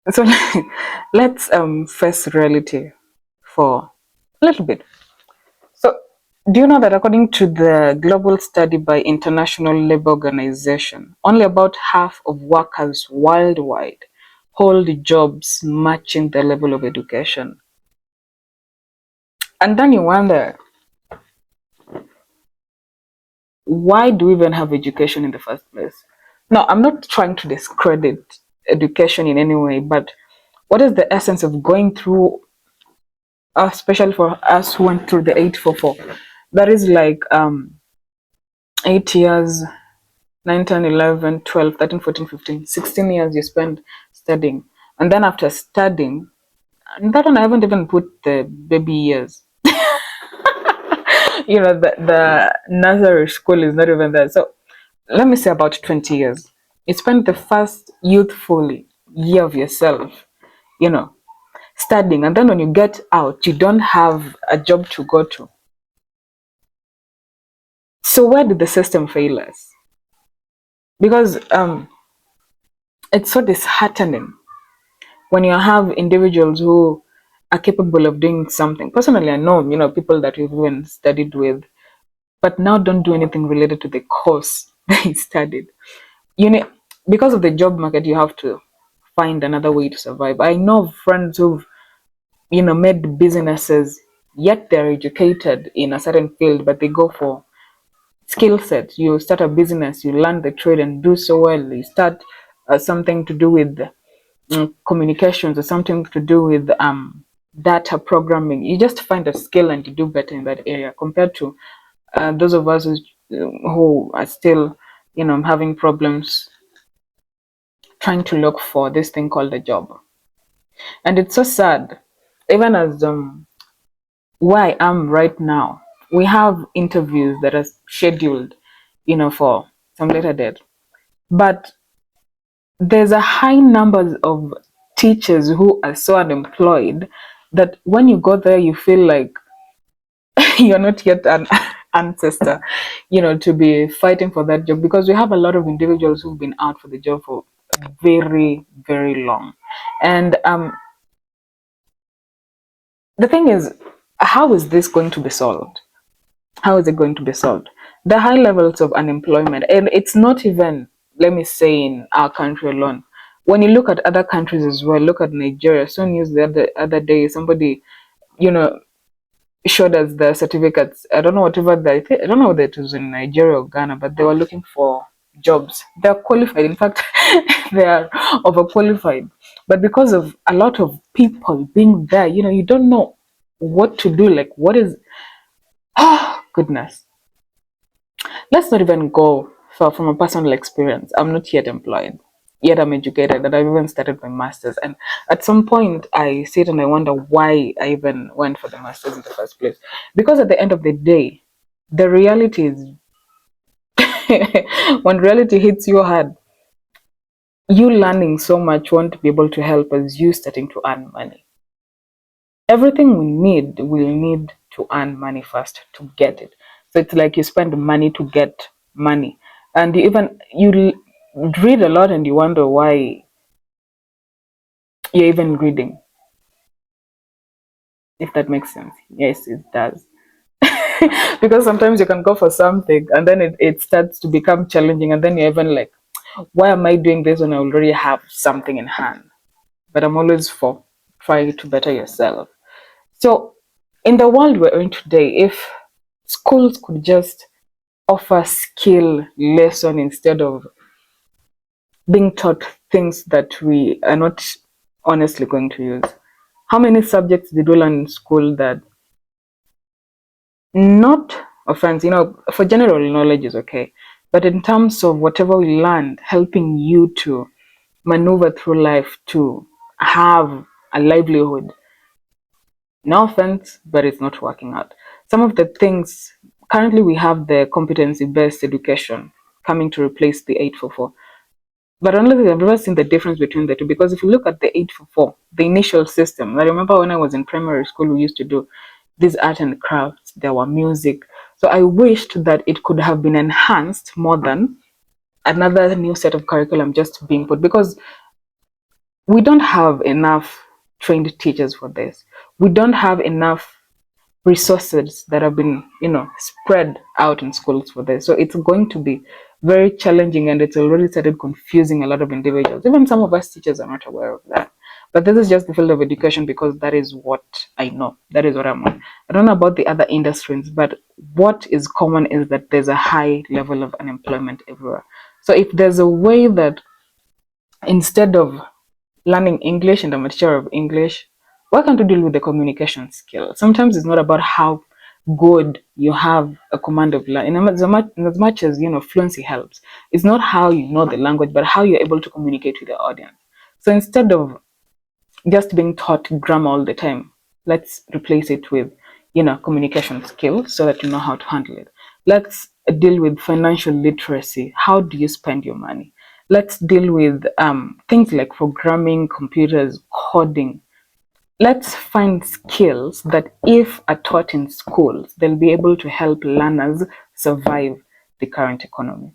So let's face reality for a little bit. So, do you know that according to the global study by International Labour Organization, only about half of workers worldwide hold jobs matching the level of education? And then you wonder, why do we even have education in the first place? Now, I'm not trying to discredit education in any way, but what is the essence of going through, especially for us who went through the 844? That is like 8 years, 9, 10, 11, 12, 13, 14, 15, 16 years you spend studying. And then after studying, and that one I haven't even put the baby years. The nursery school is not even there. So let me say about 20 years. You spend the first youthful year of yourself, you know, studying. And then when you get out, you don't have a job to go to. So where did the system fail us? Because it's so disheartening when you have individuals who are capable of doing something. Personally, I know, people that we've even studied with, but now don't do anything related to the course they studied. You know, because of the job market, you have to find another way to survive. I know friends who've, made businesses, yet they're educated in a certain field, but they go for skill set. You start a business, you learn the trade and do so well. You start something to do with communications or something to do with data programming. You just find a skill and you do better in that area compared to those of us who are still, having problems trying to look for this thing called a job. And it's so sad, even as where I am right now, we have interviews that are scheduled, for some later date. But there's a high number of teachers who are so unemployed that when you go there, you feel like you're not yet an ancestor, to be fighting for that job, because we have a lot of individuals who've been out for the job for very, very long. And the thing is, how is this going to be solved? How is it going to be solved? The high levels of unemployment, and it's not even, let me say, in our country alone. When you look at other countries as well, look at Nigeria. So news the other day, somebody, you know, showed us the certificates. I don't know whatever I don't know whether it was in Nigeria or Ghana, but they were looking for jobs. They're qualified. In fact, they are overqualified. But because of a lot of people being there, you don't know what to do. Like, what is, oh, goodness. Let's not even go far from a personal experience. I'm not yet employed, yet I'm educated, and I've even started my master's. And at some point, I sit and I wonder why I even went for the master's in the first place. Because at the end of the day, the reality is when reality hits you hard, you learning so much won't be able to help as you starting to earn money. Everything we need, we'll need to earn money first to get it. So it's like you spend money to get money. And you read a lot and you wonder why you're even reading, if that makes sense. Yes, it does. Because sometimes you can go for something and then it starts to become challenging, and then you're even like, why am I doing this when I already have something in hand? But I'm always for trying to better yourself. So in the world we're in today, if schools could just offer skill lesson instead of being taught things that we are not honestly going to use. How many subjects did we learn in school that, not offense, for general knowledge is okay, but in terms of whatever we learned, helping you to maneuver through life, to have a livelihood, no offense, but it's not working out. Some of the things, currently we have the competency-based education coming to replace the 844. But honestly, I've never seen the difference between the two, because if you look at the 844, the initial system, I remember when I was in primary school, we used to do this art and crafts, there were music. So I wished that it could have been enhanced more than another new set of curriculum just being put, because we don't have enough trained teachers for this. We don't have enough resources that have been, spread out in schools for this. So it's going to be very challenging, and it's already started confusing a lot of individuals. Even some of us teachers are not aware of that. But this is just the field of education because that is what I know. That is what I'm on. I don't know about the other industries, but what is common is that there's a high level of unemployment everywhere. So if there's a way that instead of learning English and I'm a teacher of English, why can't you deal with the communication skill? Sometimes it's not about how good you have a command of language. As much as fluency helps, it's not how you know the language, but how you're able to communicate with the audience. So instead of just being taught grammar all the time, let's replace it with communication skills so that you know how to handle it. Let's deal with financial literacy. How do you spend your money? Let's deal with things like programming, computers, coding. Let's find skills that if are taught in schools, they'll be able to help learners survive the current economy.